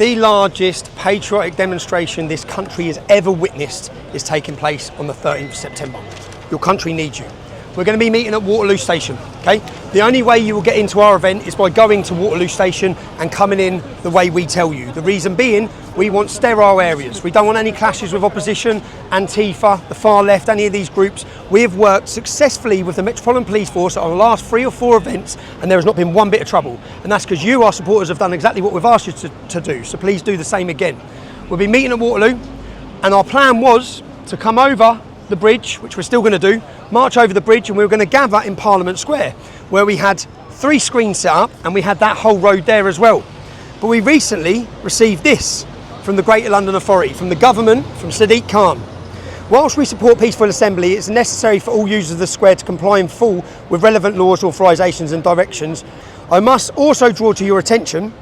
The largest patriotic demonstration this country has ever witnessed is taking place on the 13th of September. Your country needs you. We're going to be meeting at Waterloo Station, okay? The only way you will get into our event is by going to Waterloo Station and coming in the way we tell you. The reason being, we want sterile areas. We don't want any clashes with opposition, Antifa, the far left, any of these groups. We have worked successfully with the Metropolitan Police Force on the last 3 or 4 events, and there has not been one bit of trouble. And that's because you, our supporters, have done exactly what we've asked you to do. So please do the same again. We'll be meeting at Waterloo, and our plan was to come over the bridge, which we're still going to do, march over the bridge, and we were going to gather in Parliament Square, where we had 3 screens set up, and we had that whole road there as well. But we recently received this from the Greater London Authority, from the government, from Sadiq Khan. Whilst we support peaceful assembly, it's necessary for all users of the square to comply in full with relevant laws, authorisations and directions. I must also draw to your attention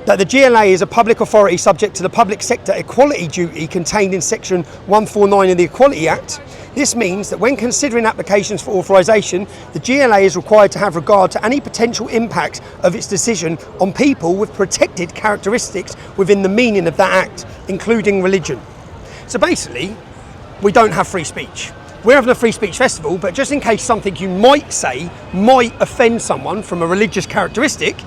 that the GLA is a public authority subject to the public sector equality duty contained in section 149 of the Equality Act. This means that when considering applications for authorisation, the GLA is required to have regard to any potential impact of its decision on people with protected characteristics within the meaning of that act, including religion. So basically, we don't have free speech. We're having a free speech festival, but just in case something you might say might offend someone from a religious characteristic,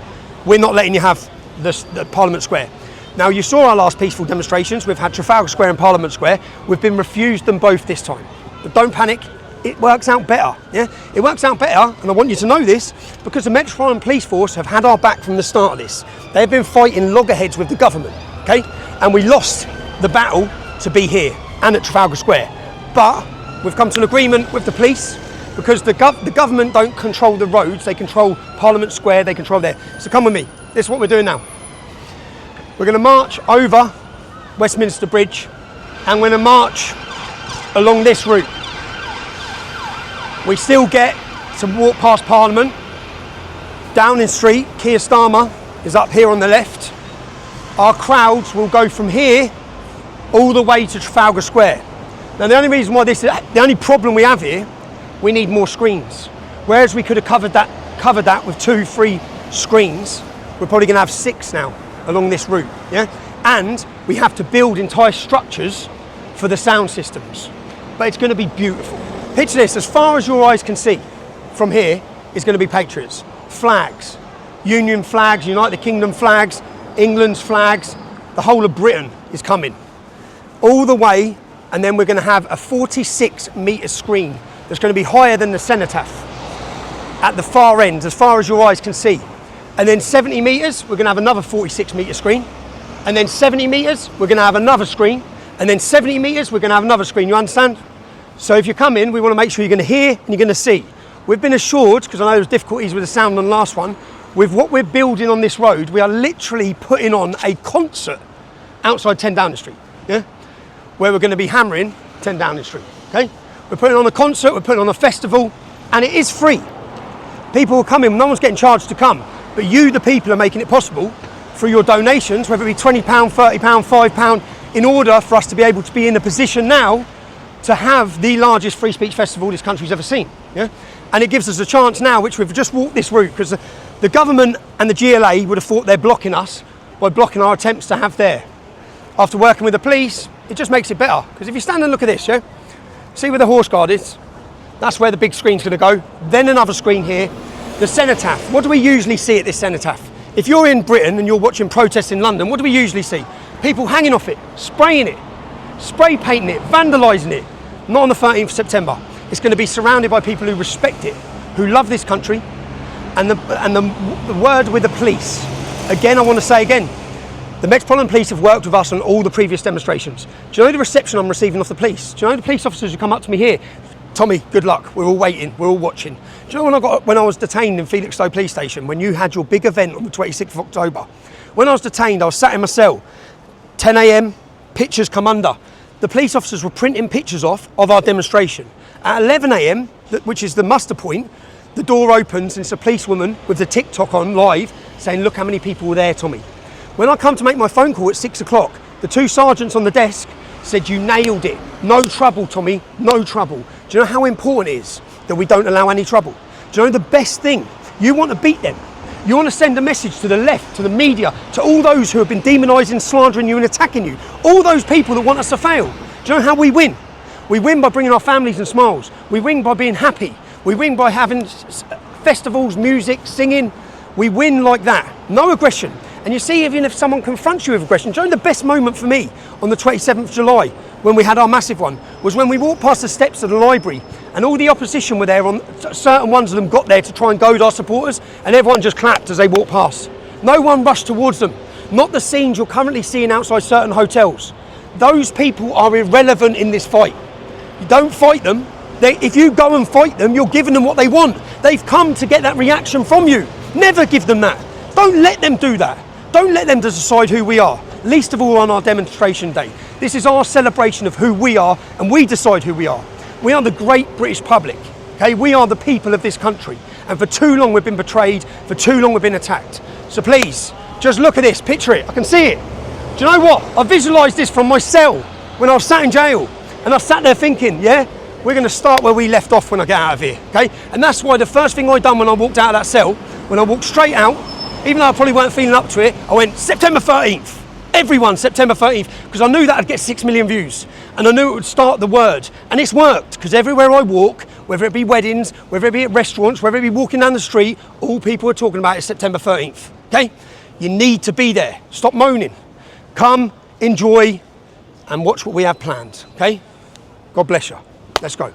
we're not letting you have the Parliament Square. Now, you saw our last peaceful demonstrations. We've had Trafalgar Square and Parliament Square. We've been refused them both this time. But don't panic, it works out better. Yeah, it works out better, and I want you to know this, because the Metropolitan Police Force have had our back from the start of this. They've been fighting loggerheads with the government, okay? And we lost the battle to be here and at Trafalgar Square. But we've come to an agreement with the police, because the government don't control the roads, they control Parliament Square, they control there. So come with me, this is what we're doing now. We're going to march over Westminster Bridge, and we're going to march along this route. We still get to walk past Parliament. Downing Street, Keir Starmer is up here on the left. Our crowds will go from here all the way to Trafalgar Square. Now, the only reason why the only problem we have here, we need more screens. Whereas we could have covered that with 2-3 screens, we're probably going to have 6 now along this route. Yeah, and we have to build entire structures for the sound systems. But it's going to be beautiful. Picture this: as far as your eyes can see from here is going to be patriots, flags, Union flags, United Kingdom flags, England's flags, the whole of Britain is coming all the way. And then we're going to have a 46-metre screen that's going to be higher than the cenotaph at the far end, as far as your eyes can see. And then 70 metres, we're going to have another 46-metre screen. And then 70 metres, we're going to have another screen. And then 70 metres, we're going to have another screen. You understand? So if you come in, we want to make sure you're going to hear and you're going to see. We've been assured, because I know there was difficulties with the sound on the last one, with what we're building on this road, we are literally putting on a concert outside 10 Downing Street. Yeah? Where we're going to be hammering 10 Downing Street, okay? We're putting on a concert, we're putting on a festival, and it is free. People will come in, no one's getting charged to come, but you, the people, are making it possible through your donations, whether it be £20, £30, £5, in order for us to be able to be in a position now to have the largest free speech festival this country's ever seen, yeah? And it gives us a chance now, which we've just walked this route, because the government and the GLA would have thought they're blocking us by blocking our attempts to have there. After working with the police, it just makes it better. Because if you stand and look at this, yeah? See where the horse guard is? That's where the big screen's going to go. Then another screen here. The cenotaph. What do we usually see at this cenotaph? If you're in Britain and you're watching protests in London, what do we usually see? People hanging off it, spraying it, spray painting it, vandalising it. Not on the 13th of September. It's going to be surrounded by people who respect it, who love this country, and the word with the police. Again, I want to say again, the Metropolitan Police have worked with us on all the previous demonstrations. Do you know the reception I'm receiving off the police? Do you know the police officers who come up to me here? Tommy, good luck. We're all waiting. We're all watching. Do you know when I was detained in Felixstowe Police Station, when you had your big event on the 26th of October? When I was detained, I was sat in my cell. 10 a.m, pictures come under. The police officers were printing pictures off of our demonstration. At 11 a.m, which is the muster point, the door opens and it's a policewoman with the TikTok on live saying, look how many people were there, Tommy. When I come to make my phone call at 6 o'clock, the 2 sergeants on the desk said, you nailed it. No trouble, Tommy, no trouble. Do you know how important it is that we don't allow any trouble? Do you know the best thing? You want to beat them. You want to send a message to the left, to the media, to all those who have been demonising, slandering you and attacking you. All those people that want us to fail. Do you know how we win? We win by bringing our families and smiles. We win by being happy. We win by having festivals, music, singing. We win like that. No aggression. And you see, even if someone confronts you with aggression, do you know the best moment for me on the 27th of July, when we had our massive one, was when we walked past the steps of the library and all the opposition were there, on certain ones of them got there to try and goad our supporters, and everyone just clapped as they walked past. No one rushed towards them. Not the scenes you're currently seeing outside certain hotels. Those people are irrelevant in this fight. You don't fight them. If you go and fight them, you're giving them what they want. They've come to get that reaction from you. Never give them that. Don't let them do that. Don't let them decide who we are, least of all on our demonstration day. This is our celebration of who we are, and we decide who we are. We are the great British public, okay? We are the people of this country, and for too long we've been betrayed, for too long we've been attacked. So please, just look at this, picture it, I can see it. Do you know what? I visualised this from my cell when I was sat in jail, and I sat there thinking, yeah, we're going to start where we left off when I get out of here, okay? And that's why the first thing I done when I walked out of that cell, when I walked straight out, even though I probably weren't feeling up to it, I went September 13th. Everyone, September 13th, because I knew that I'd get 6 million views, and I knew it would start the word, and it's worked, because everywhere I walk, whether it be weddings, whether it be at restaurants, whether it be walking down the street, all people are talking about is September 13th, okay? You need to be there. Stop moaning. Come, enjoy, and watch what we have planned, okay? God bless you. Let's go.